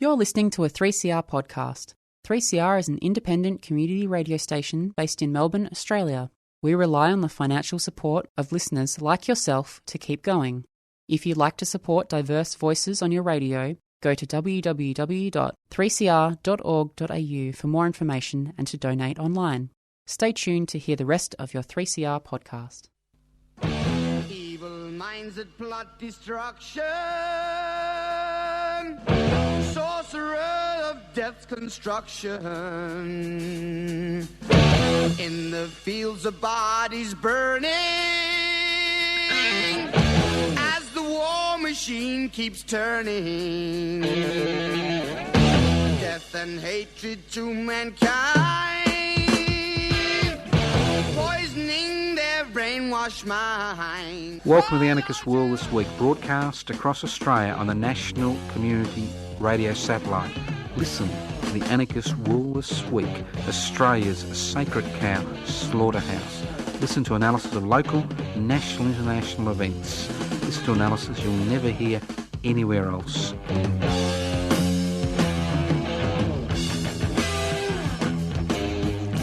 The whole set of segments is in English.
You're listening to a 3CR podcast. 3CR is an independent community radio station based in Melbourne, Australia. We rely on the financial support of listeners like yourself to keep going. If you'd like to support diverse voices on your radio, go to www.3cr.org.au for more information and to donate online. Stay tuned to hear the rest of your 3CR podcast. Evil minds that plot destruction, sorcerer of death's construction, in the fields of bodies burning, as the war machine keeps turning, death and hatred to mankind, poisoning their brainwashed mind. Welcome to the Anarchist World This Week, broadcast across Australia on the National Community Radio Satellite. Listen to the Anarchist World This Week, Australia's sacred cow slaughterhouse. Listen to analysis of local, national, international events. Listen to analysis you'll never hear anywhere else.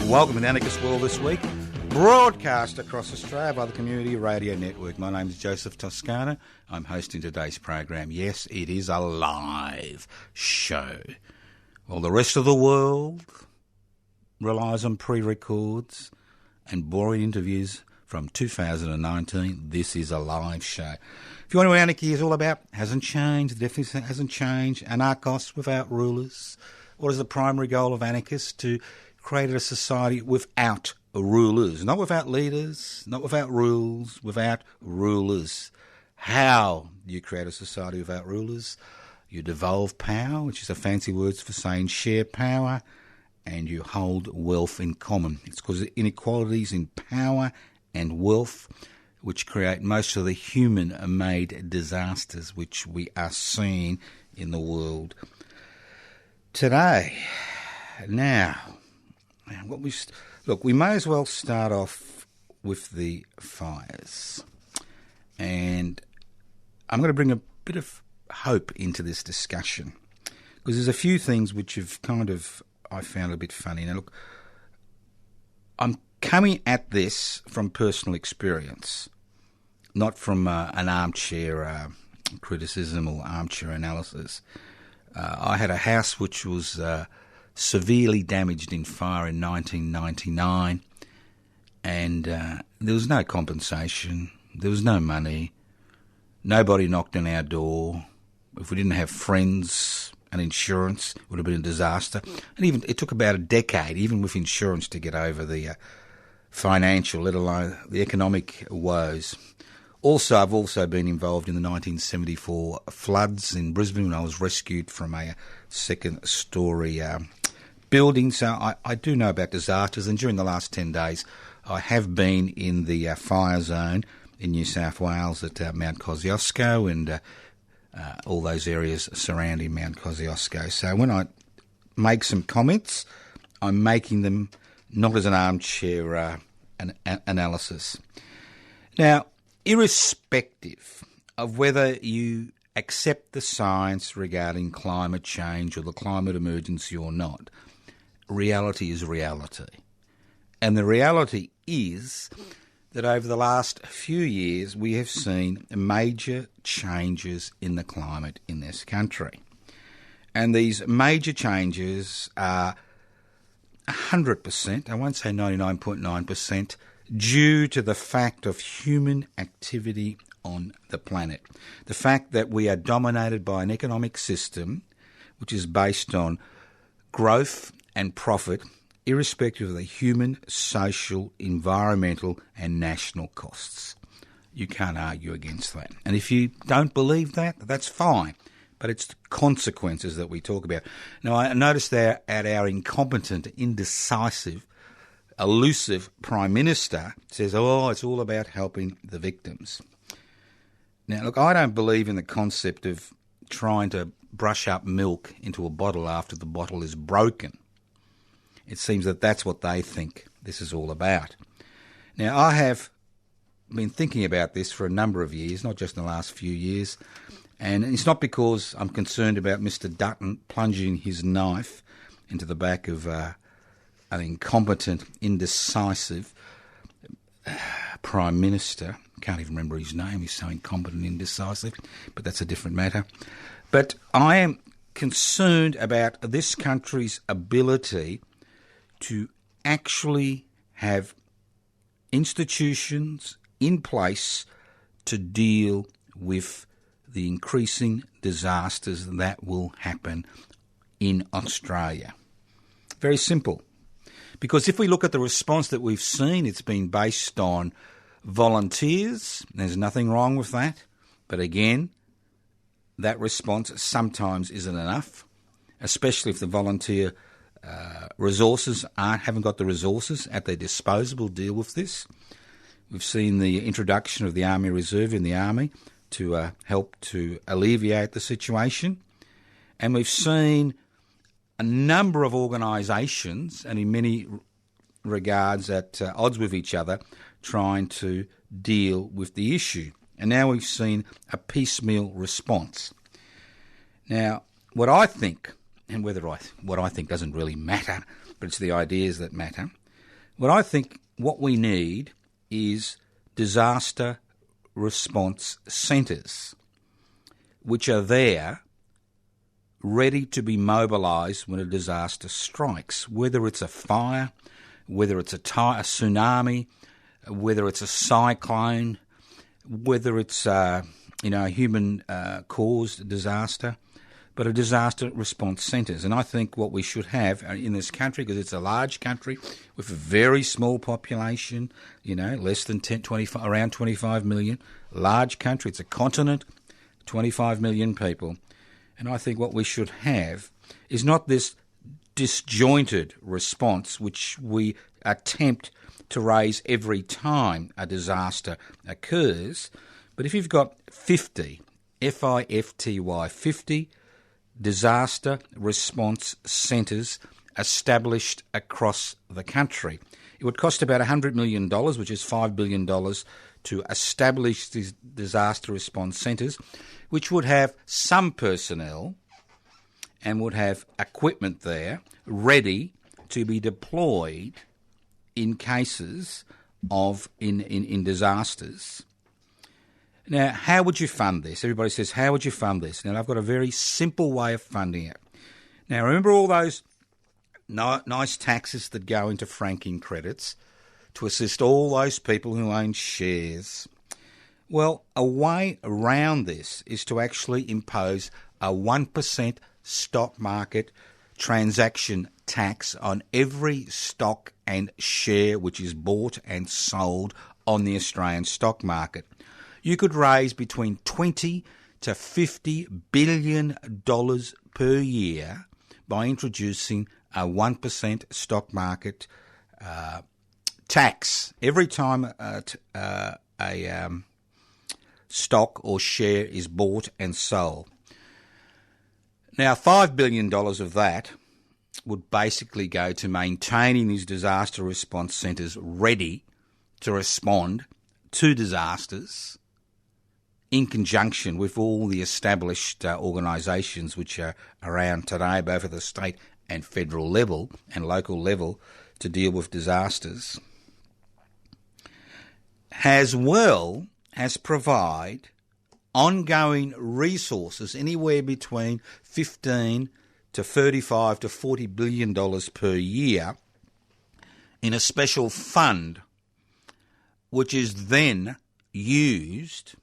Welcome to the Anarchist World This Week, broadcast across Australia by the Community Radio Network. My name is Joseph Toscano. I'm hosting today's program. Yes, it is a live show. While the rest of the world relies on pre-records and boring interviews from 2019, this is a live show. If you want to know what anarchy is all about, hasn't changed, definitely hasn't changed. Anarchos without rulers. What is the primary goal of anarchists? To create a society without rulers, not without leaders, not without rules, without rulers. How do you create a society without rulers? You devolve power, which is a fancy word for saying share power, and you hold wealth in common. It's because of inequalities in power and wealth which create most of the human-made disasters which we are seeing in the world today. Now, we may as well start off with the fires. And I'm going to bring a bit of hope into this discussion, because there's a few things which have I found a bit funny. Now, look, I'm coming at this from personal experience, not from an armchair criticism or armchair analysis. I had a house which was severely damaged in fire in 1999, and there was no compensation, there was no money, nobody knocked on our door. If we didn't have friends and insurance, it would have been a disaster. And even it took about a decade, even with insurance, to get over the financial, let alone the economic woes. Also, I've also been involved in the 1974 floods in Brisbane when I was rescued from a second-storey building. So I do know about disasters, and during the last 10 days I have been in the fire zone in New South Wales at Mount Kosciuszko and all those areas surrounding Mount Kosciuszko. So when I make some comments, I'm making them not as an armchair analysis. Now, irrespective of whether you accept the science regarding climate change or the climate emergency or not, reality is reality. And the reality is that over the last few years we have seen major changes in the climate in this country. And these major changes are 100%, I won't say 99.9%, due to the fact of human activity on the planet. The fact that we are dominated by an economic system which is based on growth and profit, irrespective of the human, social, environmental and national costs. You can't argue against that. And if you don't believe that, that's fine. But it's the consequences that we talk about. Now, I noticed there at our incompetent, indecisive, elusive Prime Minister says, it's all about helping the victims. Now, look, I don't believe in the concept of trying to brush up milk into a bottle after the bottle is broken. It seems that that's what they think this is all about. Now, I have been thinking about this for a number of years, not just in the last few years, And it's not because I'm concerned about Mr. Dutton plunging his knife into the back of an incompetent, indecisive Prime Minister. Can't even remember his name. He's so incompetent and indecisive, but that's a different matter. But I am concerned about this country's ability to actually have institutions in place to deal with the increasing disasters that will happen in Australia. Very simple. Because if we look at the response that we've seen, it's been based on volunteers. There's nothing wrong with that. But again, that response sometimes isn't enough, especially if the volunteer resources haven't got the resources at their disposal to deal with this. We've seen the introduction of the Army Reserve in the Army to help to alleviate the situation. And we've seen a number of organisations, and in many regards at odds with each other, trying to deal with the issue. And now we've seen a piecemeal response. Now, what I think, and what I think doesn't really matter, but it's the ideas that matter. What we need is disaster response centres, which are there ready to be mobilised when a disaster strikes, whether it's a fire, whether it's a tsunami, whether it's a cyclone, whether it's a human-caused disaster, but a disaster response centres. And I think what we should have in this country, because it's a large country with a very small population, less than 25, around 25 million, large country, it's a continent, 25 million people. And I think what we should have is not this disjointed response which we attempt to raise every time a disaster occurs, but if you've got 50, F-I-F-T-Y, 50 disaster response centres established across the country. It would cost about $100 million, which is $5 billion, to establish these disaster response centres, which would have some personnel and would have equipment there ready to be deployed in cases of in disasters. Now, how would you fund this? Everybody says, how would you fund this? Now, I've got a very simple way of funding it. Now, remember all those nice taxes that go into franking credits to assist all those people who own shares? Well, a way around this is to actually impose a 1% stock market transaction tax on every stock and share which is bought and sold on the Australian stock market. You could raise between $20 to $50 billion per year by introducing a 1% stock market tax every time a stock or share is bought and sold. Now, $5 billion of that would basically go to maintaining these disaster response centres ready to respond to disasters in conjunction with all the established organisations which are around today, both at the state and federal level and local level, to deal with disasters, as well as provide ongoing resources anywhere between $15 to $35 to $40 billion per year in a special fund, which is then used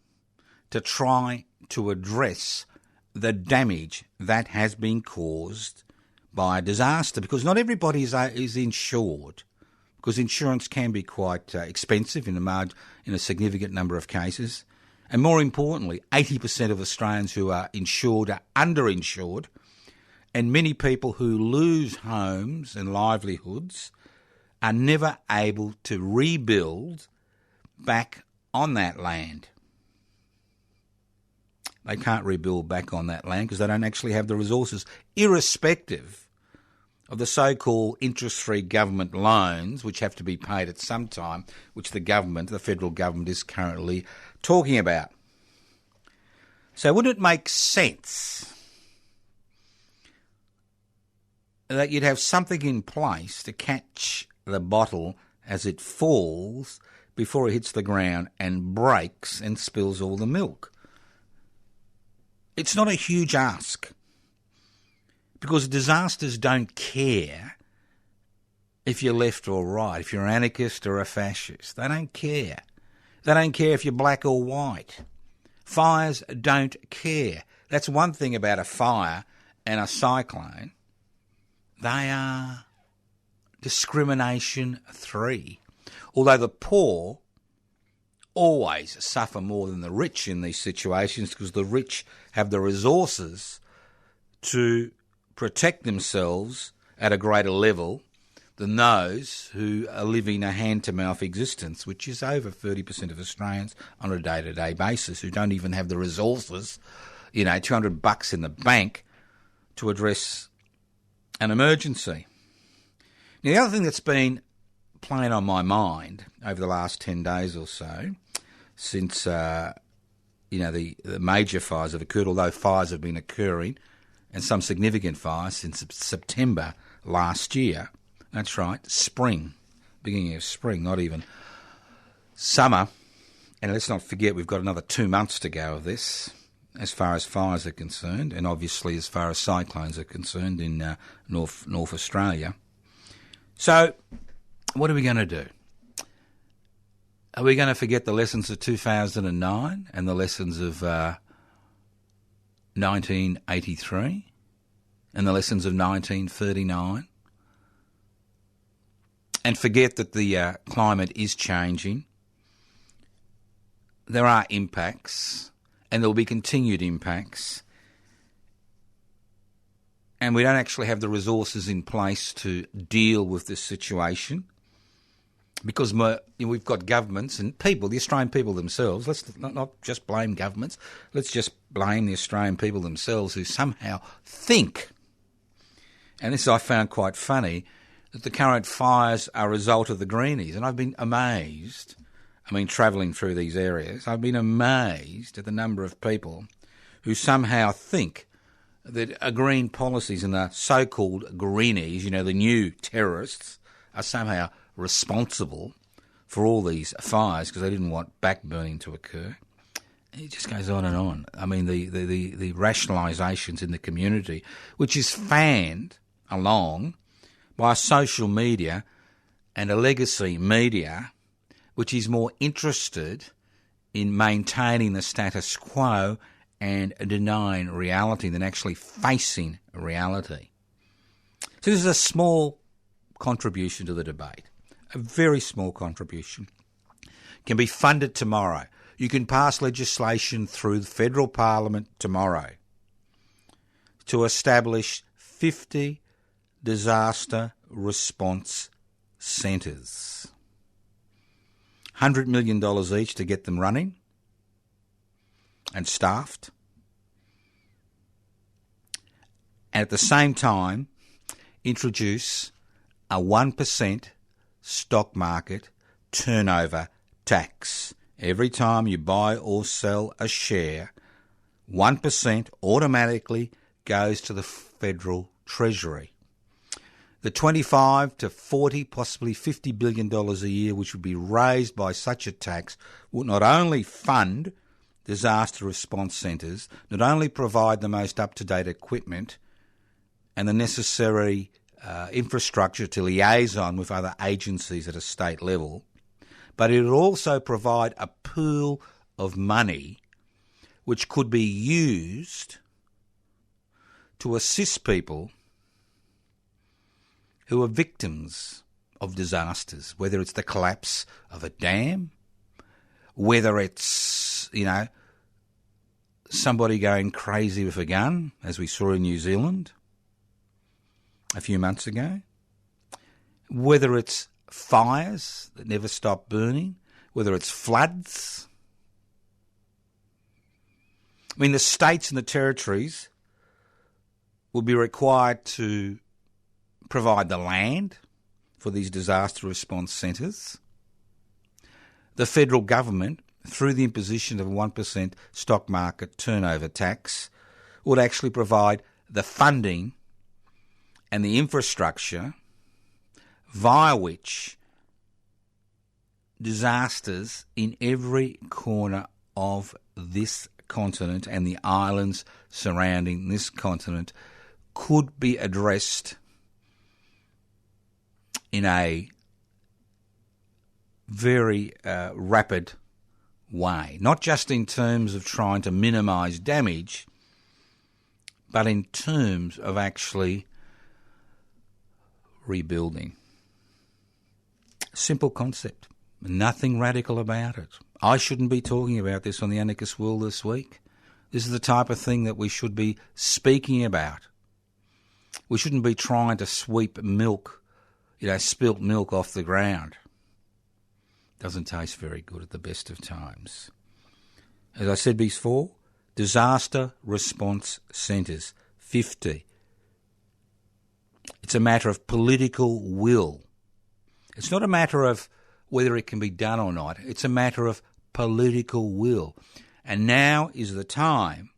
to try to address the damage that has been caused by a disaster, because not everybody is insured, because insurance can be quite expensive in a significant number of cases. And more importantly, 80% of Australians who are insured are underinsured, and many people who lose homes and livelihoods are never able to rebuild back on that land. They can't rebuild back on that land because they don't actually have the resources, irrespective of the so-called interest-free government loans, which have to be paid at some time, which the federal government is currently talking about. So wouldn't it make sense that you'd have something in place to catch the bottle as it falls before it hits the ground and breaks and spills all the milk? It's not a huge ask, because disasters don't care if you're left or right, if you're an anarchist or a fascist. They don't care. They don't care if you're black or white. Fires don't care. That's one thing about a fire and a cyclone. They are discrimination-free. Although the poor always suffer more than the rich in these situations, because the rich have the resources to protect themselves at a greater level than those who are living a hand-to-mouth existence, which is over 30% of Australians on a day-to-day basis, who don't even have the resources, $200 in the bank to address an emergency. Now, the other thing that's been playing on my mind over the last 10 days or so, since the major fires have occurred, although fires have been occurring, and some significant fires since September last year. That's right, spring, beginning of spring, not even summer. And let's not forget, we've got another 2 months to go of this, as far as fires are concerned, and obviously as far as cyclones are concerned in North Australia. So, what are we going to do? Are we going to forget the lessons of 2009 and the lessons of 1983 and the lessons of 1939? And forget that the climate is changing. There are impacts, and there will be continued impacts. And we don't actually have the resources in place to deal with this situation, because we've got governments and people, the Australian people themselves. Let's not just blame governments. Let's just blame the Australian people themselves, who somehow think, and this I found quite funny, that the current fires are a result of the greenies. And I've been amazed, travelling through these areas, I've been amazed at the number of people who somehow think that green policies and the so-called greenies, the new terrorists, are somehow responsible for all these fires because they didn't want backburning to occur. It just goes on and on. The rationalisations in the community, which is fanned along by social media and a legacy media which is more interested in maintaining the status quo and denying reality than actually facing reality. So this is a small contribution to the debate, a very small contribution. Can be funded tomorrow. You can pass legislation through the federal parliament tomorrow to establish 50 disaster response centres. $100 million each to get them running and staffed. And at the same time, introduce a 1% stock market turnover tax. Every time you buy or sell a share, 1% automatically goes to the federal treasury. The 25 to 40, possibly $50 billion a year, which would be raised by such a tax, would not only fund disaster response centres, not only provide the most up-to-date equipment and the necessary infrastructure to liaison with other agencies at a state level, but it would also provide a pool of money which could be used to assist people who are victims of disasters, whether it's the collapse of a dam, whether it's, somebody going crazy with a gun, as we saw in New Zealand a few months ago, whether it's fires that never stop burning, whether it's floods. The states and the territories will be required to provide the land for these disaster response centres. The federal government through the imposition of a 1% stock market turnover tax, would actually provide the funding and the infrastructure via which disasters in every corner of this continent and the islands surrounding this continent could be addressed in a very rapid way, not just in terms of trying to minimise damage, but in terms of actually rebuilding. Simple concept, nothing radical about it. I shouldn't be talking about this on the Anarchist World this week. This is the type of thing that we should be speaking about. We shouldn't be trying to sweep milk, spilt milk off the ground. Doesn't taste very good at the best of times. As I said before, disaster response centres, 50. It's a matter of political will. It's not a matter of whether it can be done or not. It's a matter of political will. And now is the time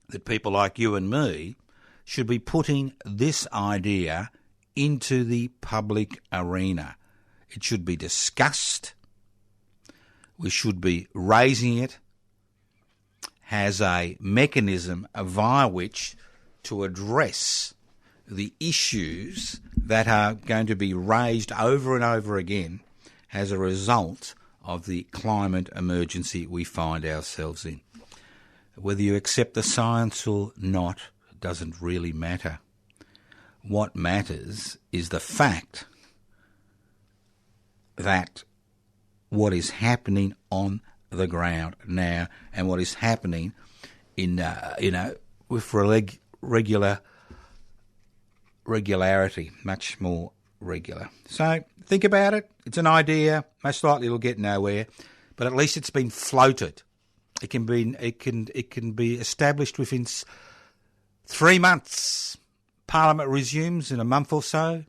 that people like you and me should be putting this idea into the public arena. It should be discussed. We should be raising it as a mechanism via which to address the issues that are going to be raised over and over again as a result of the climate emergency we find ourselves in. Whether you accept the science or not doesn't really matter. What matters is the fact that what is happening on the ground now and what is happening in with regularity, much more regular. So think about it. It's an idea. Most likely it'll get nowhere, but at least it's been floated. It can be established within 3 months. Parliament resumes in a month or so.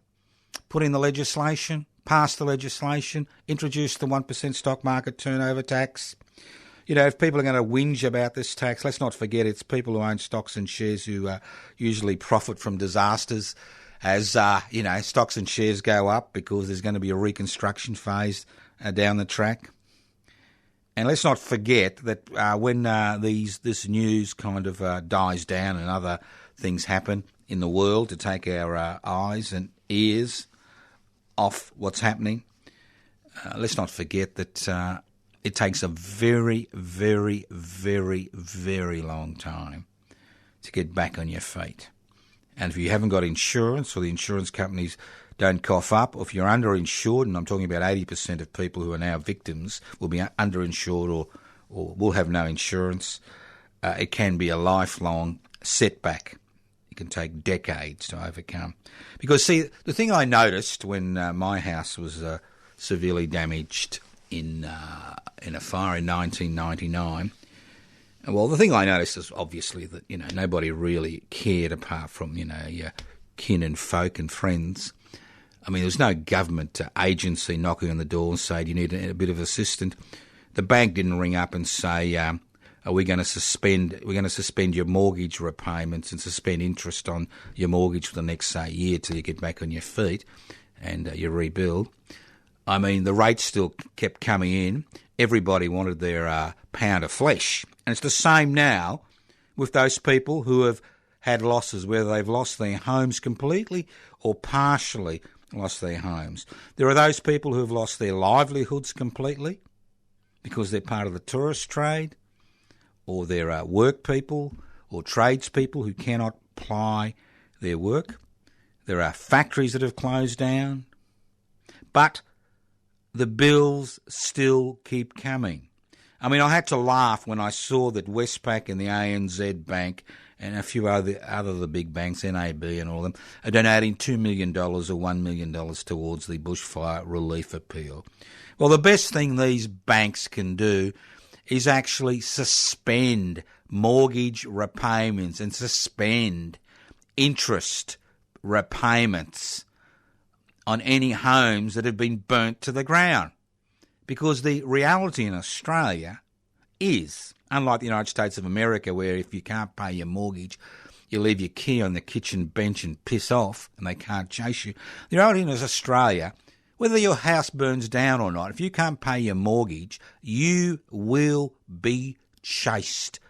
Put in the legislation, pass the legislation, introduce the 1% stock market turnover tax. If people are going to whinge about this tax, let's not forget it's people who own stocks and shares who usually profit from disasters as, stocks and shares go up because there's going to be a reconstruction phase down the track. And let's not forget that when this news kind of dies down and other things happen in the world to take our eyes and ears off what's happening, let's not forget that it takes a very, very, very, very long time to get back on your feet. And if you haven't got insurance or the insurance companies don't cough up, or if you're underinsured, and I'm talking about 80% of people who are now victims will be underinsured or will have no insurance, it can be a lifelong setback. It can take decades to overcome. Because, see, the thing I noticed when my house was severely damaged in a fire in 1999, well, the thing I noticed is obviously that, nobody really cared apart from, your kin and folk and friends. I mean, there was no government agency knocking on the door and saying, you need a bit of assistance. The bank didn't ring up and say, are we going to suspend your mortgage repayments and suspend interest on your mortgage for the next, year till you get back on your feet and you rebuild. I mean, the rates still kept coming in. Everybody wanted their pound of flesh. And it's the same now with those people who have had losses, whether they've lost their homes completely or partially lost their homes. There are those people who have lost their livelihoods completely because they're part of the tourist trade, or they're work people or tradespeople who cannot ply their work. There are factories that have closed down. But the bills still keep coming. I mean, I had to laugh when I saw that Westpac and the ANZ Bank and a few other the big banks, NAB and all of them, are donating $2 million or $1 million towards the bushfire relief appeal. Well, the best thing these banks can do is actually suspend mortgage repayments and suspend interest repayments on any homes that have been burnt to the ground. Because the reality in Australia is, unlike the United States of America, where if you can't pay your mortgage, you leave your key on the kitchen bench and piss off and they can't chase you. The reality in Australia, whether your house burns down or not, if you can't pay your mortgage, you will be chased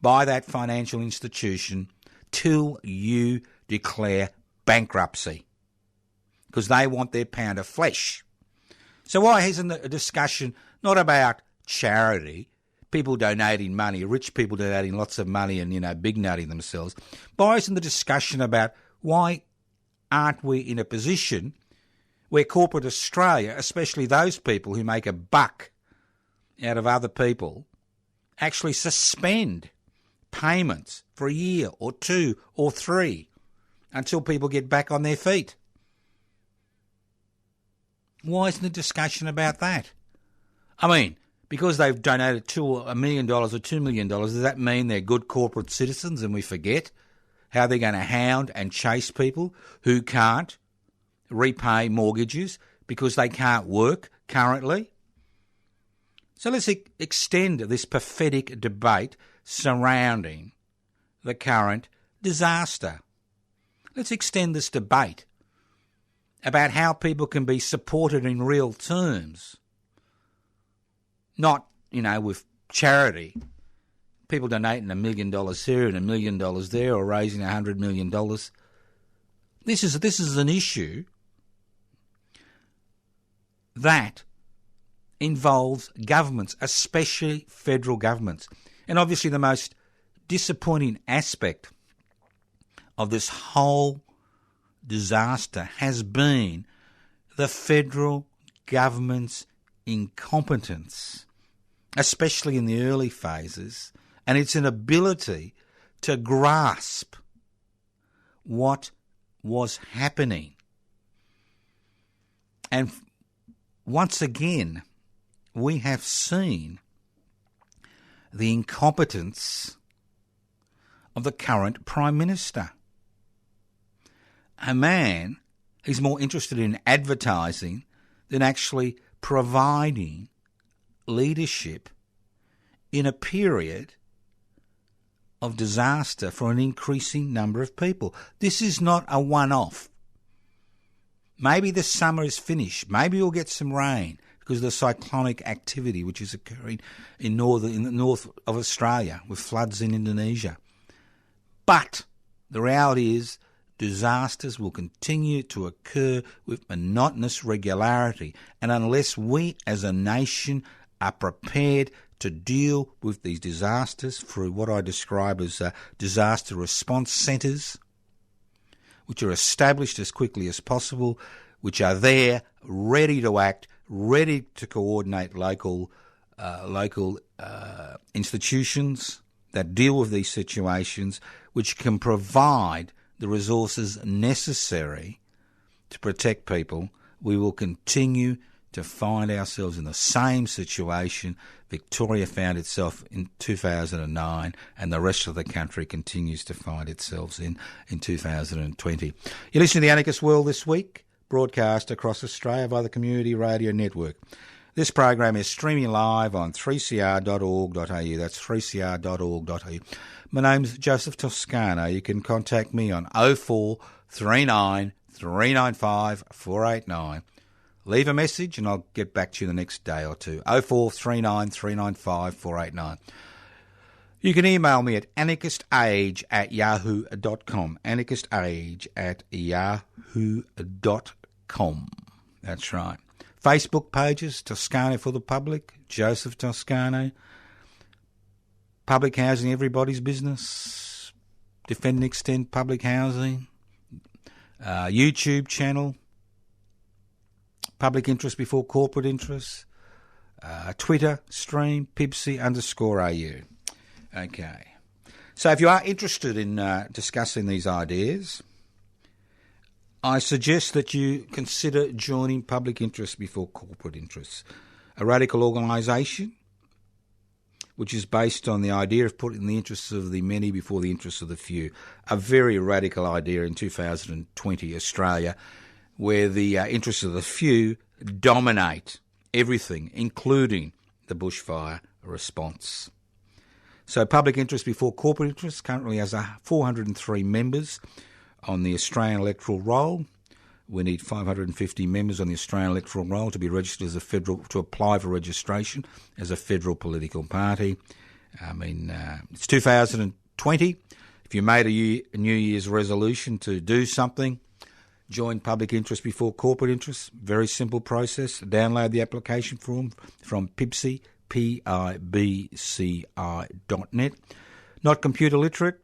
by that financial institution till you declare bankruptcy, because they want their pound of flesh. So why isn't a discussion not about charity, people donating money, rich people donating lots of money and, big nutting themselves? Why isn't the discussion about why aren't we in a position where corporate Australia, especially those people who make a buck out of other people, actually suspend payments for a year or 2 or 3 until people get back on their feet? Why isn't a discussion about that? I mean, because they've donated $1 million or $2 million, does that mean they're good corporate citizens and we forget how they're going to hound and chase people who can't repay mortgages because they can't work currently? So let's extend this pathetic debate surrounding the current disaster. Let's extend this debate about how people can be supported in real terms, not, with charity. People donating $1 million here and $1 million there, or raising $100 million. This is an issue that involves governments, especially federal governments. And obviously the most disappointing aspect of this whole disaster has been the federal government's incompetence, especially in the early phases, and its inability to grasp what was happening. And once again, we have seen the incompetence of the current Prime Minister, a man who's more interested in advertising than actually providing leadership in a period of disaster for an increasing number of people. This is not a one-off. Maybe the summer is finished. Maybe we'll get some rain because of the cyclonic activity which is occurring in the north of Australia with floods in Indonesia. But the reality is disasters will continue to occur with monotonous regularity, and unless we as a nation are prepared to deal with these disasters through what I describe as disaster response centres, which are established as quickly as possible, which are there, ready to act, ready to coordinate local institutions that deal with these situations, which can provide the resources necessary to protect people, we will continue to find ourselves in the same situation Victoria found itself in 2009 and the rest of the country continues to find itself in 2020. You're listening to The Anarchist World This Week, broadcast across Australia by the Community Radio Network. This program is streaming live on 3cr.org.au. That's 3cr.org.au. My name's Joseph Toscano. You can contact me on 0439 395 489. Leave a message and I'll get back to you the next day or two. 0439 395 489. You can email me at anarchistage@yahoo.com. anarchistage@yahoo.com. That's right. Facebook pages, Toscano for the Public, Joseph Toscano. Public housing, everybody's business. Defend and extend public housing. YouTube channel. Public interest before corporate interest. Twitter stream, Pibsy_AU. Okay. So if you are interested in discussing these ideas, I suggest that you consider joining Public Interest Before Corporate Interests, a radical organisation which is based on the idea of putting the interests of the many before the interests of the few. A very radical idea in 2020 Australia, where the interests of the few dominate everything, including the bushfire response. So public interest before corporate interest currently has 403 members on the Australian electoral roll. We need 550 members on the Australian electoral roll to be registered as to apply for registration as a federal political party. It's 2020. If you made a New Year's resolution to do something, join public interest before corporate interest. Very simple process. Download the application form from PIBCI, PIBCI.net. Not computer literate?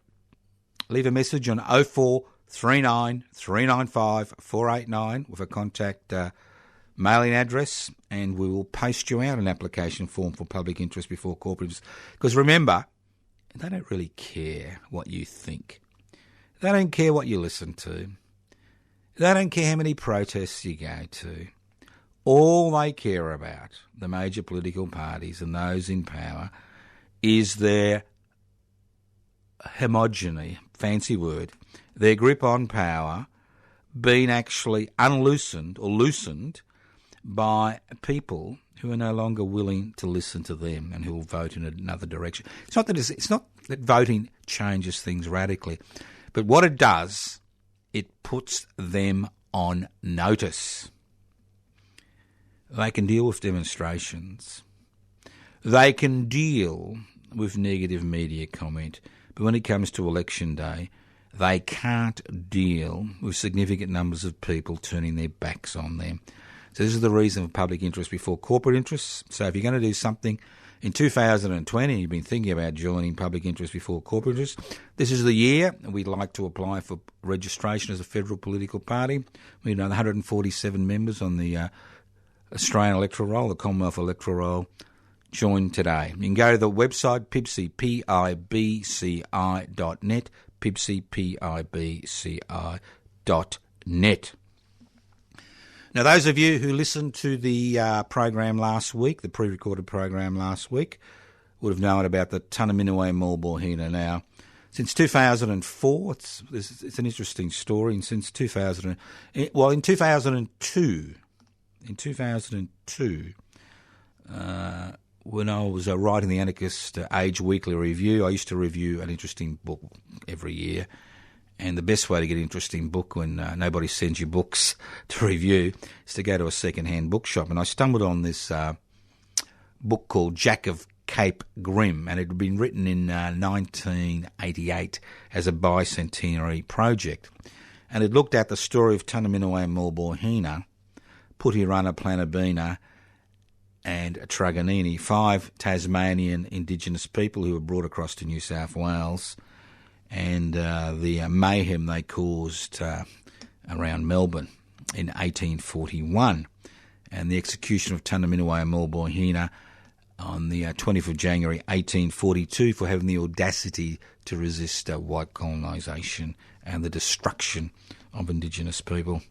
Leave a message on 0439 395 489 with a contact mailing address, and we will post you out an application form for public interest before corporate interest. Because remember, they don't really care what you think. They don't care what you listen to. They don't care how many protests you go to. All they care about, the major political parties and those in power, is their homogeny, fancy word, their grip on power being actually unloosened or loosened by people who are no longer willing to listen to them and who will vote in another direction. It's not that voting changes things radically, but what it does, it puts them on notice. They can deal with demonstrations. They can deal with negative media comment. But when it comes to election day, they can't deal with significant numbers of people turning their backs on them. So this is the reason for public interest before corporate interests. So if you're going to do something in 2020, you've been thinking about joining public interest before corporate interest, this is the year we'd like to apply for registration as a federal political party. We know 147 members on the Australian electoral roll, the Commonwealth electoral roll. Join today. You can go to the website PIBCI, PIBCI.net, PIBCI, PIBCI.net. Now, those of you who listened to the program last week, the pre-recorded program last week, would have known about the Tunaminaway Mulbohina. Now, since 2004, it's an interesting story. And since 2002, when I was writing the Anarchist Age Weekly Review, I used to review an interesting book every year. And the best way to get an interesting book when nobody sends you books to review is to go to a second-hand bookshop. And I stumbled on this book called Jack of Cape Grim, and it had been written in 1988 as a bicentenary project. And it looked at the story of Tunaminaway Mulbohina, Putirana Planabina, and Truganini, 5 Tasmanian Indigenous people who were brought across to New South Wales, and the mayhem they caused around Melbourne in 1841, and the execution of Tunaminaway Mulbohina on the 20th of January 1842 for having the audacity to resist white colonisation and the destruction of Indigenous people.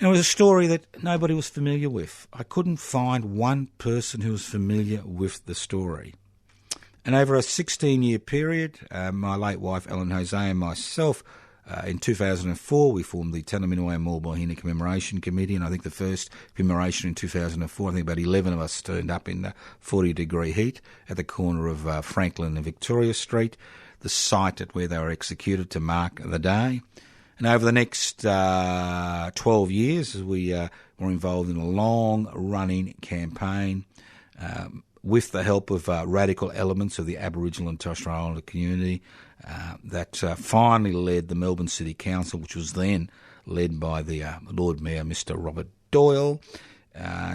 And it was a story that nobody was familiar with. I couldn't find one person who was familiar with the story. And over a 16-year period, my late wife Ellen Jose and myself, in 2004, we formed the Tunaminaway Mulbohina Commemoration Committee, and I think the first commemoration in 2004, I think about 11 of us turned up in the 40-degree heat at the corner of Franklin and Victoria Street, the site at where they were executed, to mark the day. And over the next 12 years, we were involved in a long-running campaign with the help of radical elements of the Aboriginal and Torres Strait Islander community that finally led the Melbourne City Council, which was then led by the Lord Mayor, Mr. Robert Doyle,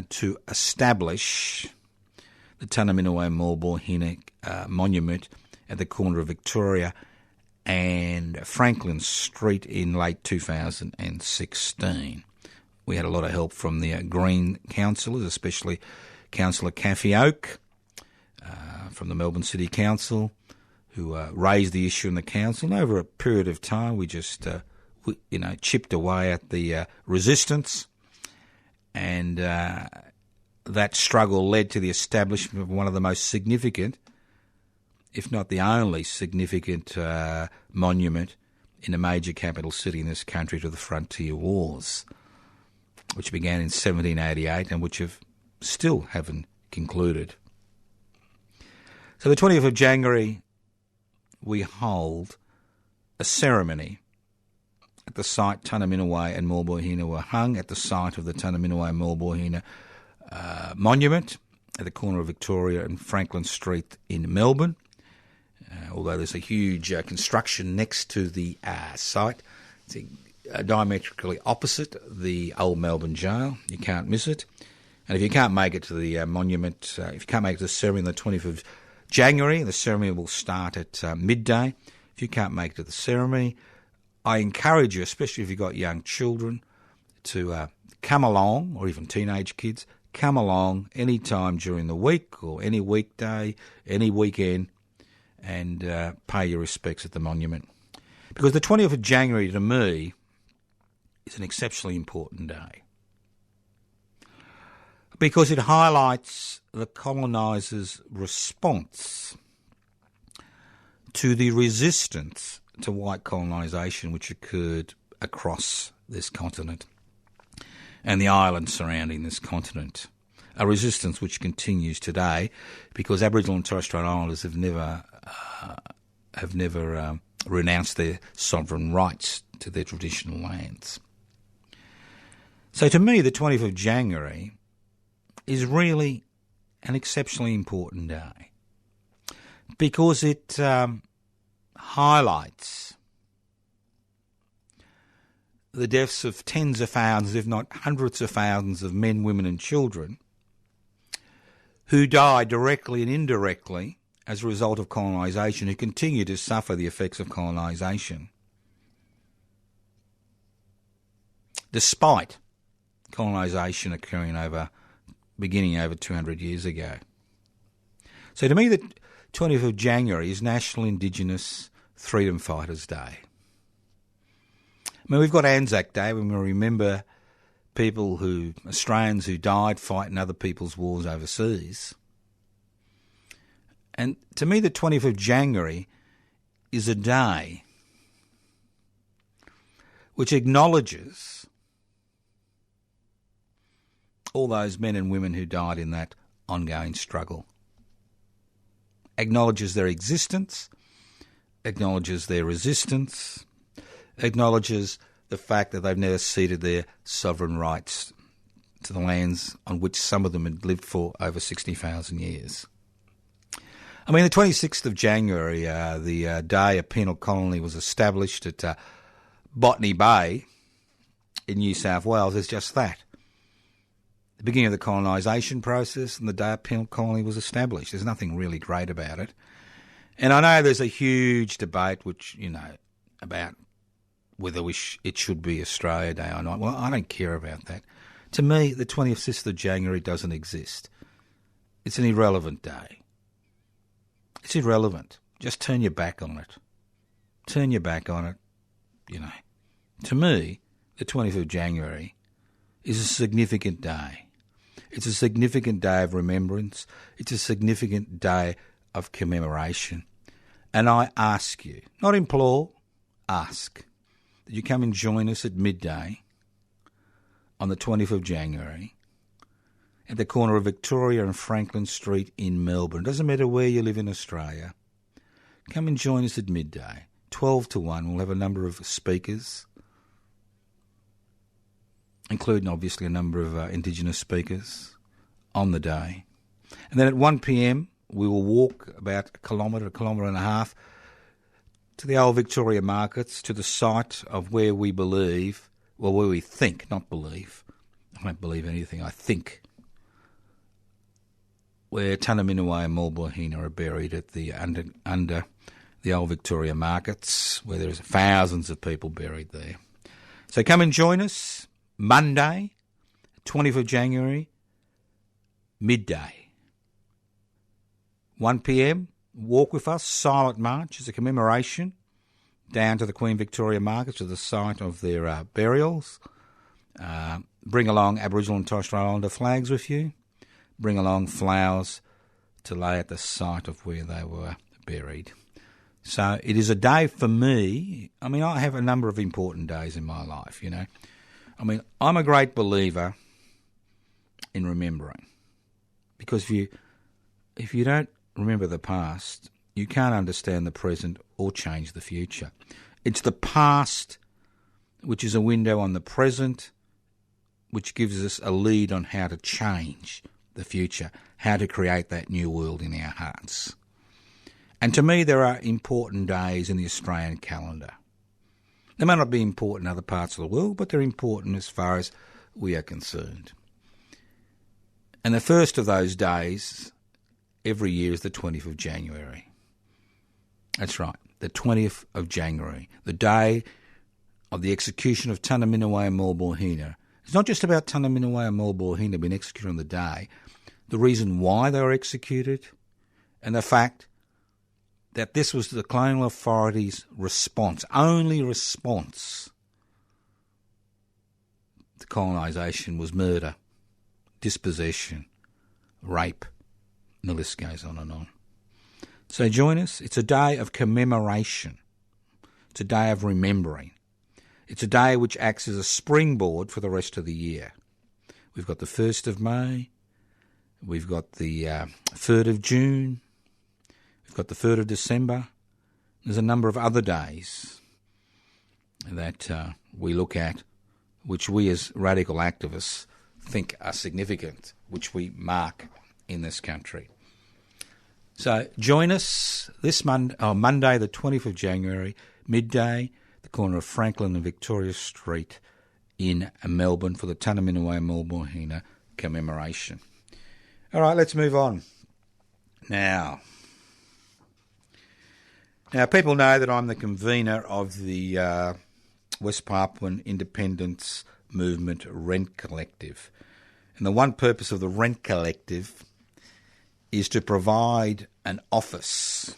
to establish the Tunaminaway Mulbohina monument at the corner of Victoria and Franklin Street in late 2016. We had a lot of help from the Green councillors, especially Councillor Kathy Oak from the Melbourne City Council, who raised the issue in the council. And over a period of time, we just chipped away at the resistance, and that struggle led to the establishment of one of the most significant, if not the only significant monument in a major capital city in this country to the frontier wars. which began in 1788 and which still haven't concluded. So the 20th of January, we hold a ceremony at the site Tunaminaway and Maulboyheenner were hung at the site of the Tunaminaway and Maulboyheenner monument at the corner of Victoria and Franklin Street in Melbourne. Although there's a huge construction next to the site. It's diametrically opposite the old Melbourne jail. You can't miss it. And if you can't make it to the monument, if you can't make it to the ceremony on the 20th of January, the ceremony will start at midday. If you can't make it to the ceremony, I encourage you, especially if you've got young children, to come along, or even teenage kids, come along any time during the week or any weekday, any weekend, and pay your respects at the monument. Because the 20th of January, to me, is an exceptionally important day. Because it highlights the colonisers' response to the resistance to white colonisation which occurred across this continent and the islands surrounding this continent. A resistance which continues today because Aboriginal and Torres Strait Islanders have never renounced their sovereign rights to their traditional lands. So to me, the 20th of January is really an exceptionally important day because it highlights the deaths of tens of thousands, if not hundreds of thousands of men, women and children who died directly and indirectly as a result of colonisation, who continue to suffer the effects of colonisation, despite colonisation occurring beginning over 200 years ago. So to me, the 20th of January is National Indigenous Freedom Fighters Day. I mean, we've got Anzac Day when we remember Australians who died fighting other people's wars overseas. And to me, the 20th of January is a day which acknowledges all those men and women who died in that ongoing struggle. Acknowledges their existence, acknowledges their resistance, acknowledges the fact that they've never ceded their sovereign rights to the lands on which some of them had lived for over 60,000 years. I mean, the 26th of January, the day a penal colony was established at Botany Bay in New South Wales, is just that. The beginning of the colonisation process and the day a penal colony was established. There's nothing really great about it. And I know there's a huge debate about whether it should be Australia Day or not. Well, I don't care about that. To me, the 26th of January doesn't exist. It's an irrelevant day. It's irrelevant. Just turn your back on it. Turn your back on it, To me, the 20th of January is a significant day. It's a significant day of remembrance. It's a significant day of commemoration. And I ask you, not implore, ask, that you come and join us at midday on the 20th of January at the corner of Victoria and Franklin Street in Melbourne. Doesn't matter where you live in Australia. Come and join us at midday, 12 to 1. We'll have a number of speakers, including obviously a number of Indigenous speakers on the day. And then at 1 p.m, we will walk about a kilometre and a half to the old Victoria markets, to the site of where we believe, where we think, not believe. I don't believe anything, I think, where Tunaminaway and Maulboyheenner are buried at the under the old Victoria markets, where there's thousands of people buried there. So come and join us Monday, 20th of January, midday. 1 p.m, walk with us, silent march as a commemoration down to the Queen Victoria markets, to the site of their burials. Bring along Aboriginal and Torres Strait Islander flags with you. Bring along flowers to lay at the site of where they were buried. So it is a day for me. I mean, I have a number of important days in my life, I mean, I'm a great believer in remembering, because if you don't remember the past, you can't understand the present or change the future. It's the past which is a window on the present, which gives us a lead on how to change the future, how to create that new world in our hearts. And to me, there are important days in the Australian calendar. They may not be important in other parts of the world, but they're important as far as we are concerned. And the first of those days every year is the 20th of January. That's right, the 20th of January, the day of the execution of Tanaminowa Mulbohina. It's not just about Tanaminowa Mulbohina being executed on the day, the reason why they were executed, and the fact that this was the colonial authorities' response, only response to colonisation was murder, dispossession, rape, and the list goes on and on. So join us. It's a day of commemoration. It's a day of remembering. It's a day which acts as a springboard for the rest of the year. We've got the 1st of May. We've got the 3rd of June. We've got the 3rd of December. There's a number of other days that we look at, which we as radical activists think are significant, which we mark in this country. So join us this Monday, the 20th of January, midday, the corner of Franklin and Victoria Street in Melbourne for the Tanaminowa Mulbohina commemoration. All right, let's move on. Now, people know that I'm the convener of the West Papuan Independence Movement Rent Collective. And the one purpose of the Rent Collective is to provide an office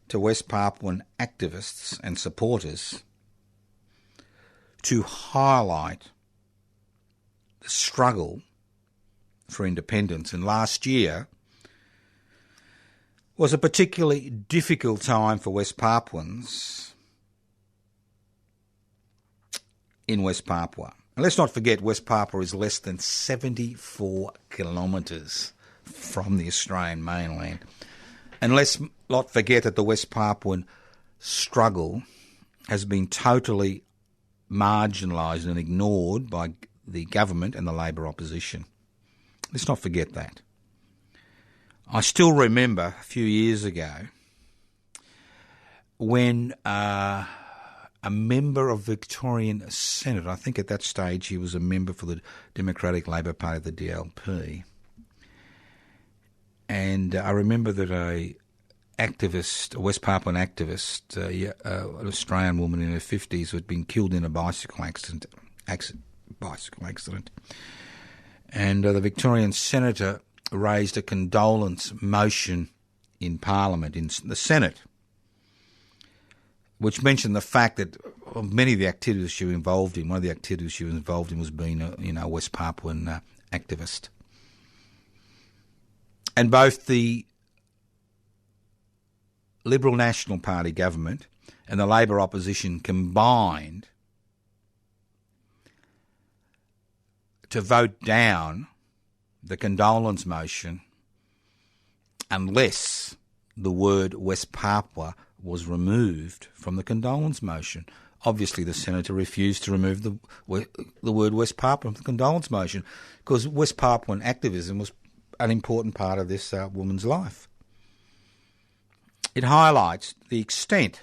to West Papuan activists and supporters to highlight the struggle for independence. And last year was a particularly difficult time for West Papuans in West Papua. And let's not forget, West Papua is less than 74 kilometres from the Australian mainland. And let's not forget that the West Papuan struggle has been totally marginalised and ignored by the government and the Labor opposition. Let's not forget that. I still remember a few years ago when a member of Victorian Senate, I think at that stage he was a member for the Democratic Labor Party, the DLP, and I remember that a West Papuan activist, an Australian woman in her 50s who had been killed in a bicycle accident, and the Victorian senator raised a condolence motion in Parliament, in the Senate, which mentioned the fact that many of the activities she was involved in, one of the activities she was involved in was being a West Papuan activist. And both the Liberal National Party government and the Labor opposition combined to vote down the condolence motion unless the word West Papua was removed from the condolence motion. Obviously, the senator refused to remove the word West Papua from the condolence motion because West Papuan activism was an important part of this woman's life. It highlights the extent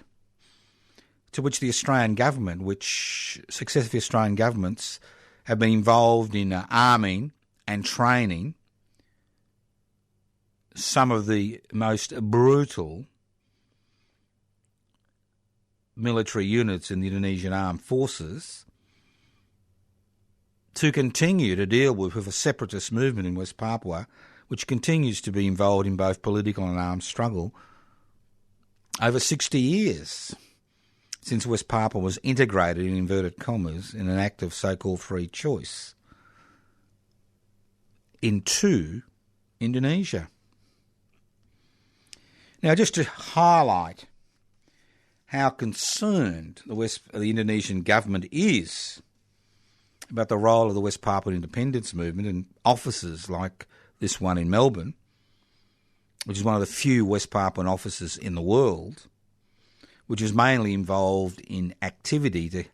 to which the Australian government, which successive Australian governments have been involved in arming and training some of the most brutal military units in the Indonesian armed forces to continue to deal with a separatist movement in West Papua, which continues to be involved in both political and armed struggle over 60 years since West Papua was integrated, in inverted commas, in an act of so-called free choice into Indonesia. Now, just to highlight how concerned the Indonesian government is about the role of the West Papuan independence movement and offices like this one in Melbourne, which is one of the few West Papuan offices in the world, which is mainly involved in activity to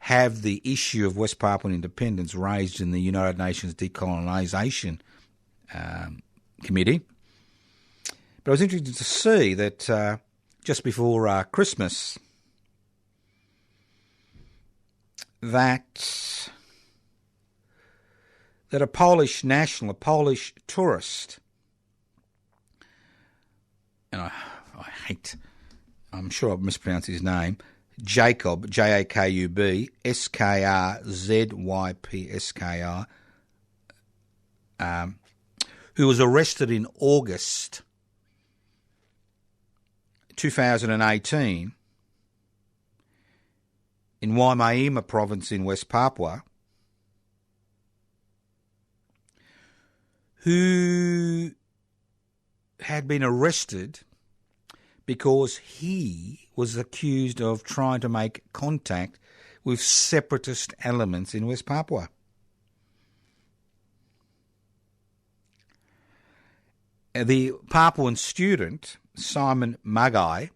have the issue of West Papuan independence raised in the United Nations Decolonisation Committee. But I was interested to see that just before Christmas, that a Polish national, a Polish tourist, and I'm sure I've mispronounced his name, Jacob, Jakub, Skrzydpskr, who was arrested in August 2018 in Waimea province in West Papua, who had been arrested because he was accused of trying to make contact with separatist elements in West Papua. The Papuan student, Simon Magai,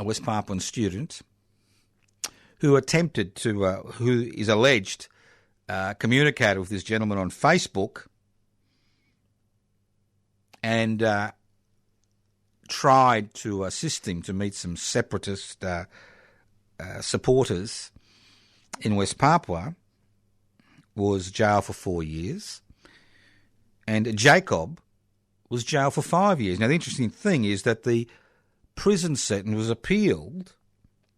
a West Papuan student, who attempted to, who is alleged, communicated with this gentleman on Facebook and tried to assist him to meet some separatist supporters in West Papua, was jailed for 4 years, and Jacob was jailed for 5 years. Now, the interesting thing is that the prison sentence was appealed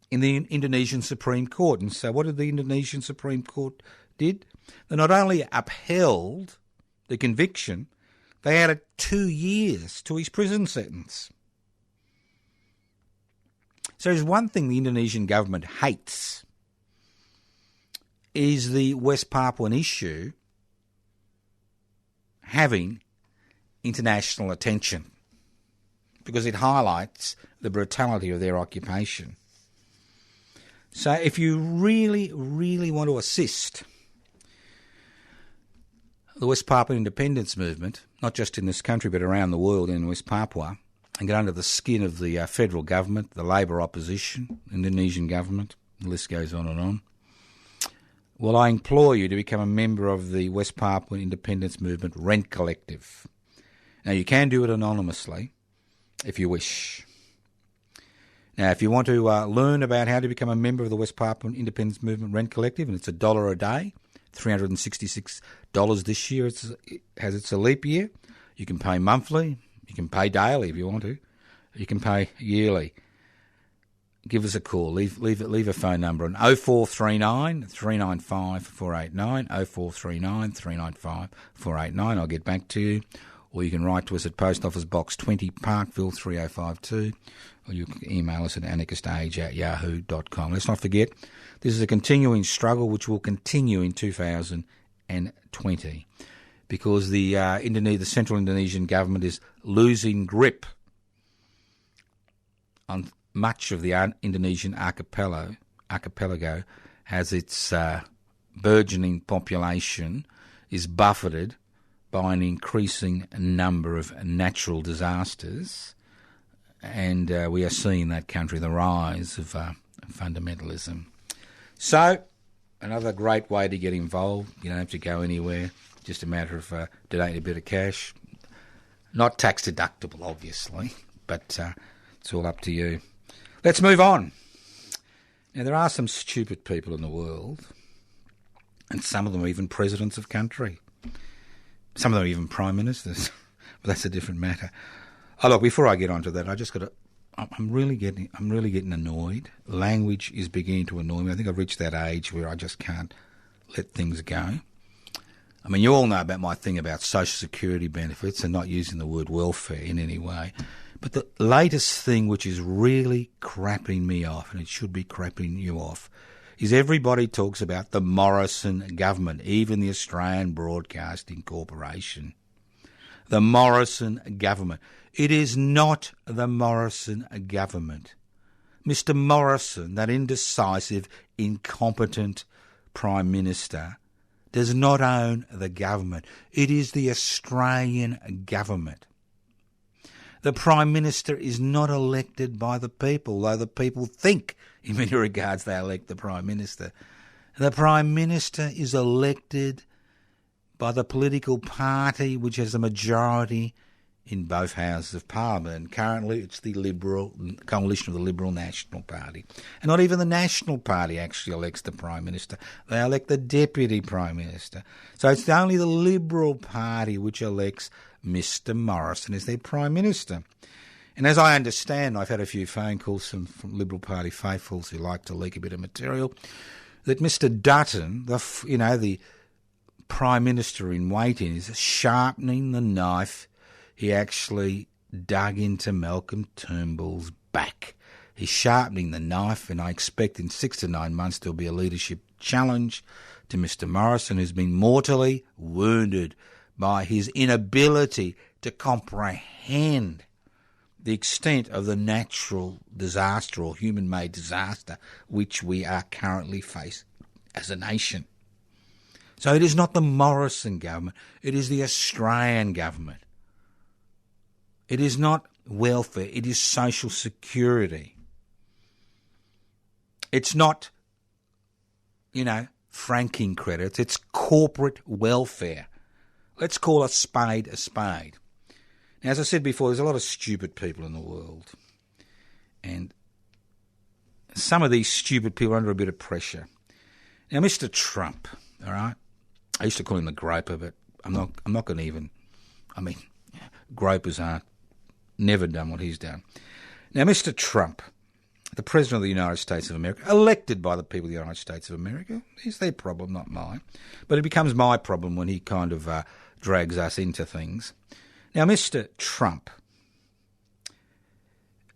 in the Indonesian Supreme Court. And so what did the Indonesian Supreme Court did? They not only upheld the conviction, they added 2 years to his prison sentence. So there's one thing the Indonesian government hates is the West Papuan issue having international attention, because it highlights the brutality of their occupation. So if you really, really want to assist the West Papuan independence movement, not just in this country but around the world in West Papua, and get under the skin of the federal government, the Labor opposition, Indonesian government, the list goes on and on, well, I implore you to become a member of the West Papuan independence movement Rent Collective. Now, you can do it anonymously if you wish. Now, if you want to learn about how to become a member of the West Papuan Independence Movement Rent Collective, and it's $1 a day, $366 this year, it has its a leap year. You can pay monthly, you can pay daily if you want to, you can pay yearly. Give us a call, leave a phone number on 0439 395 489, 0439 395 489. I'll get back to you. Or you can write to us at Post Office Box 20, Parkville 3052, or you can email us at anarchistage@yahoo.com. Let's not forget, this is a continuing struggle which will continue in 2020 because the Central Indonesian government is losing grip on much of the Indonesian archipelago as its burgeoning population is buffeted by an increasing number of natural disasters, and we are seeing in that country the rise of fundamentalism. So, another great way to get involved. You don't have to go anywhere, just a matter of donating a bit of cash. Not tax deductible, obviously, but it's all up to you. Let's move on. Now, there are some stupid people in the world, and some of them are even presidents of country. Some of them are even prime ministers, but that's a different matter. Oh, look, before I get onto that, I'm really getting annoyed. Language is beginning to annoy me. I think I've reached that age where I just can't let things go. I mean, you all know about my thing about social security benefits and not using the word welfare in any way. But the latest thing which is really crapping me off, and it should be crapping you off, is everybody talks about the Morrison government, even the Australian Broadcasting Corporation. The Morrison government. It is not the Morrison government. Mr. Morrison, that indecisive, incompetent Prime Minister does not own the government. It is the Australian government. The Prime Minister is not elected by the people, though the people think, in many regards, they elect the Prime Minister. The Prime Minister is elected by the political party which has a majority in both houses of Parliament. And currently it's the Liberal coalition of the Liberal National Party. And not even the National Party actually elects the Prime Minister. They elect the Deputy Prime Minister. So it's only the Liberal Party which elects Mr Morrison as their Prime Minister. And as I understand, I've had a few phone calls from Liberal Party faithfuls who like to leak a bit of material, that Mr Dutton, the Prime Minister in waiting, is sharpening the knife he actually dug into Malcolm Turnbull's back. He's sharpening the knife, and I expect in 6 to 9 months there'll be a leadership challenge to Mr Morrison, who's been mortally wounded by his inability to comprehend the extent of the natural disaster or human-made disaster which we are currently facing as a nation. So it is not the Morrison government, it is the Australian government. It is not welfare, it is social security. It's not, franking credits, it's corporate welfare. Let's call a spade a spade. Now, as I said before, there's a lot of stupid people in the world. And some of these stupid people are under a bit of pressure. Now, Mr Trump, all right, I used to call him the groper, but I'm not going to even, gropers aren't, never done what he's done. Now, Mr Trump, the President of the United States of America, elected by the people of the United States of America, is their problem, not mine. But it becomes my problem when he kind of drags us into things. Now, Mr Trump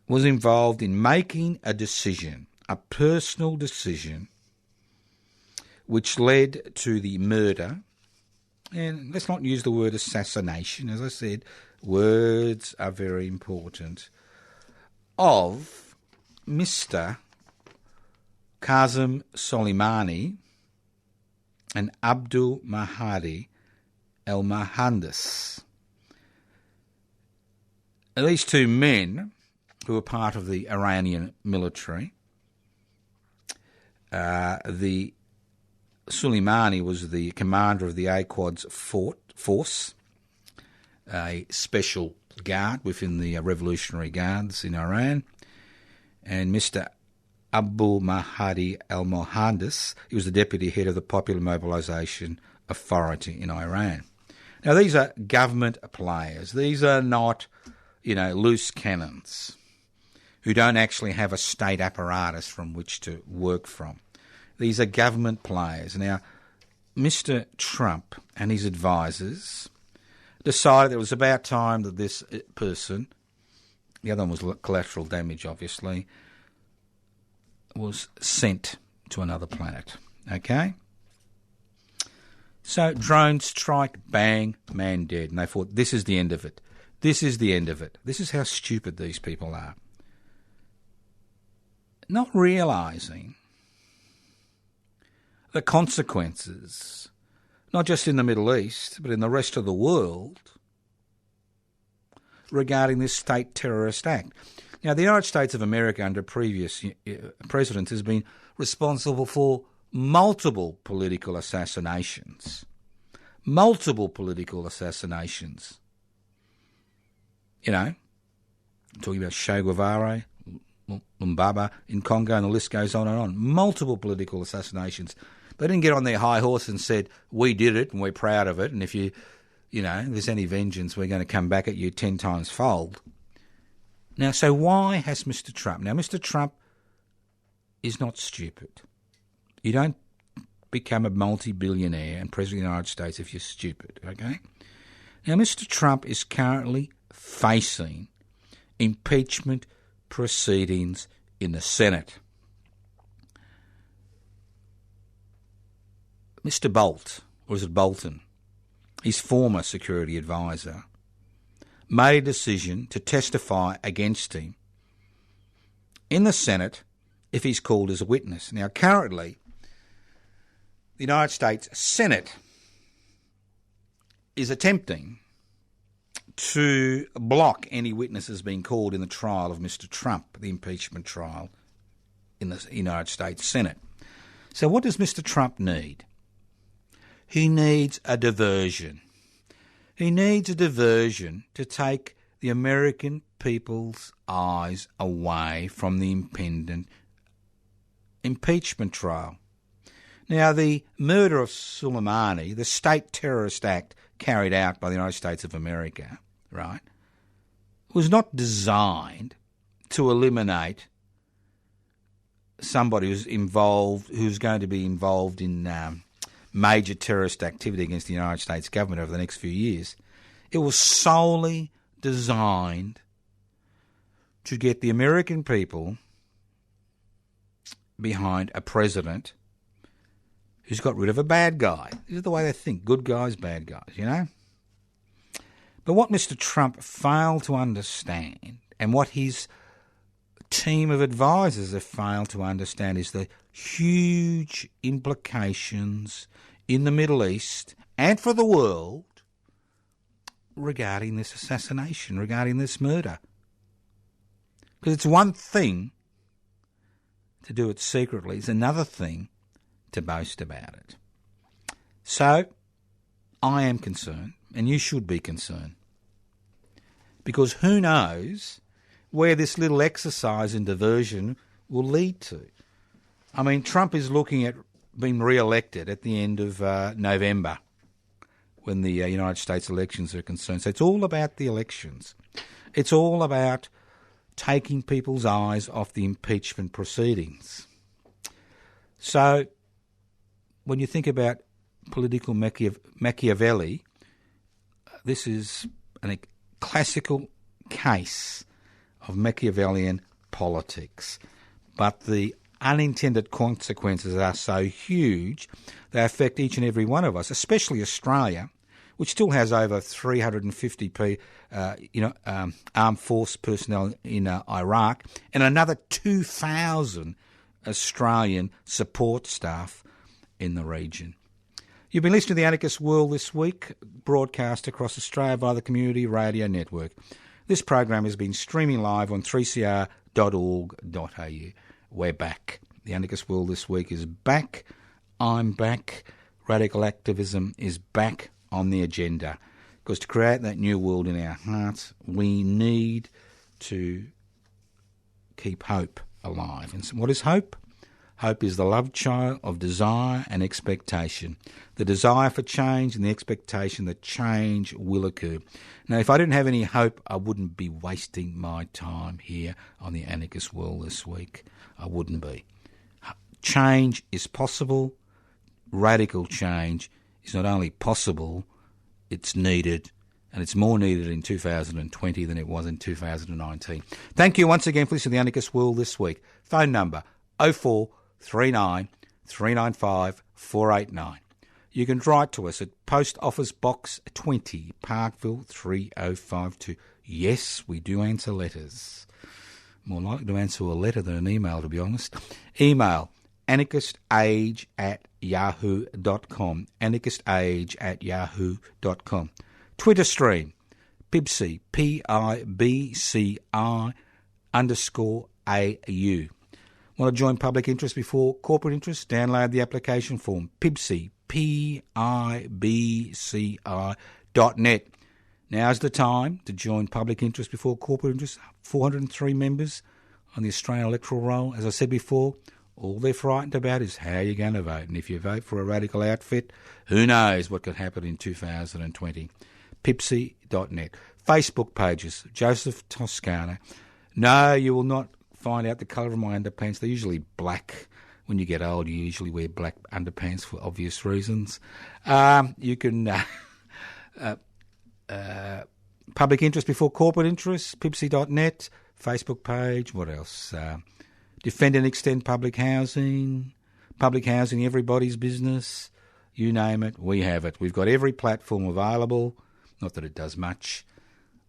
was involved in making a decision, a personal decision, which led to the murder, and let's not use the word assassination, as I said, words are very important, of Mr Qasem Soleimani and Abdul Mahdi al-Mohandes. These two men, who were part of the Iranian military, the Soleimani was the commander of the AQUAD's force, a special guard within the Revolutionary Guards in Iran, and Mr Abu Mahdi al-Mohandes, he was the deputy head of the Popular Mobilisation Authority in Iran. Now, these are government players. These are not, loose cannons who don't actually have a state apparatus from which to work from. These are government players. Now, Mr Trump and his advisors decided it was about time that this person, the other one was collateral damage, obviously, was sent to another planet. Okay? So drone strike, bang, man dead. And they thought, this is the end of it. This is the end of it. This is how stupid these people are. Not realising the consequences, not just in the Middle East, but in the rest of the world, regarding this state terrorist act. Now, the United States of America under previous presidents has been responsible for multiple political assassinations. Multiple political assassinations. Talking about Che Guevara, Mumbaba in Congo, and the list goes on and on. Multiple political assassinations. They didn't get on their high horse and said, we did it and we're proud of it, and if if there's any vengeance, we're going to come back at you 10 times fold. Now, so why has Mr Trump... Now, Mr Trump is not stupid. You don't become a multi-billionaire and President of the United States if you're stupid, okay? Now, Mr Trump is currently facing impeachment proceedings in the Senate. Mr Bolt, or is it Bolton, his former security advisor, made a decision to testify against him in the Senate if he's called as a witness. Now, currently, the United States Senate is attempting to block any witnesses being called in the trial of Mr. Trump, the impeachment trial in the United States Senate. So what does Mr. Trump need? He needs a diversion. He needs a diversion to take the American people's eyes away from the impending impeachment trial. Now, the murder of Soleimani, the state terrorist act carried out by the United States of America, right, was not designed to eliminate somebody who's going to be involved in major terrorist activity against the United States government over the next few years. It was solely designed to get the American people behind a president who's got rid of a bad guy. This is the way they think. Good guys, bad guys, you know? But what Mr. Trump failed to understand, and what his team of advisors have failed to understand, is the huge implications in the Middle East and for the world regarding this assassination, regarding this murder. Because it's one thing to do it secretly, it's another thing to boast about it. So, I am concerned, and you should be concerned, because who knows where this little exercise in diversion will lead to. I mean, Trump is looking at being re-elected at the end of November when the United States elections are concerned. So it's all about the elections. It's all about taking people's eyes off the impeachment proceedings. So when you think about political Machiavelli, this is a classical case of Machiavellian politics. But the unintended consequences are so huge, they affect each and every one of us, especially Australia, which still has over 350 armed force personnel in Iraq, and another 2,000 Australian support staff in the region. You've been listening to The Anarchist World this week, broadcast across Australia via the Community Radio Network. This program has been streaming live on 3cr.org.au. We're back. The Anarchist World this week is back. I'm back. Radical activism is back on the agenda. Because to create that new world in our hearts, we need to keep hope alive. And so what is hope? Hope is the love child of desire and expectation. The desire for change and the expectation that change will occur. Now, if I didn't have any hope, I wouldn't be wasting my time here on the Anarchist World this week. I wouldn't be. Change is possible. Radical change is not only possible, it's needed. And it's more needed in 2020 than it was in 2019. Thank you once again for listening to the Anarchist World this week. Phone number 0439 395 489. You can write to us at Post Office Box 20, Parkville 3052. Yes, we do answer letters. More likely to answer a letter than an email, to be honest. Email anarchistage@yahoo.com. anarchistage@yahoo.com. Twitter stream, Pibci, PIBCI_AU. Want to join public interest before corporate interest? Download the application form, Pibci, PIBCI.net. Now's the time to join public interest before corporate interest. 403 members on the Australian electoral roll. As I said before, all they're frightened about is how you're going to vote. And if you vote for a radical outfit, who knows what could happen in 2020. Pibci.net. Facebook pages, Joseph Toscano. No, you will not find out the colour of my underpants. They're usually black. When you get old, you usually wear black underpants for obvious reasons. You can... public interest before corporate interest, Pibci.net, Facebook page, what else? Defend and extend public housing, everybody's business, you name it, we have it. We've got every platform available, not that it does much.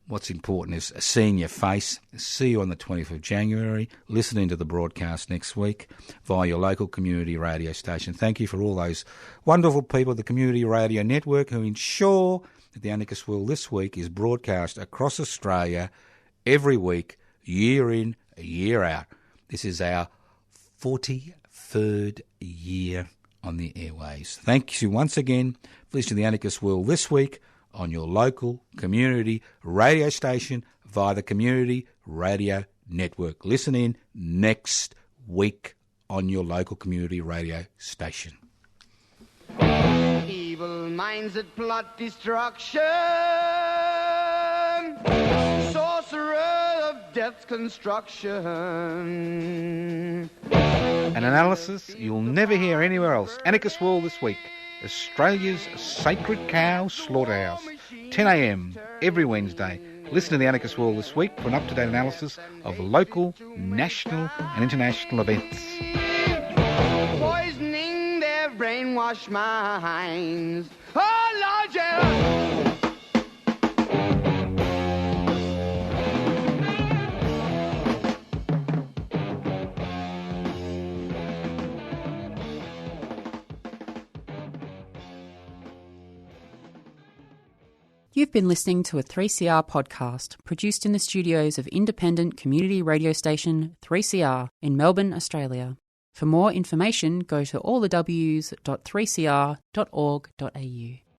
what's important is seeing your face. See you on the 20th of January, listening to the broadcast next week via your local community radio station. Thank you for all those wonderful people at the Community Radio Network who ensure that the Anarchist World This Week is broadcast across Australia every week, year in, year out. This is our 43rd year on the airways. Thank you once again for listening to the Anarchist World This Week on your local community radio station via the Community Radio Network. Listen in next week on your local community radio station. Evil minds that plot destruction, sorcerer of death's construction. An analysis you'll never hear anywhere else. Anarchist World This Week, Australia's sacred cow slaughterhouse. 10 a.m. every Wednesday. Listen to the Anarchist World This Week for an up-to-date analysis of local, national and international events. Poisoning their brainwashed minds. Oh, Lord, yeah. You've been listening to a 3CR podcast produced in the studios of independent community radio station 3CR in Melbourne, Australia. For more information, go to allthews.3cr.org.au.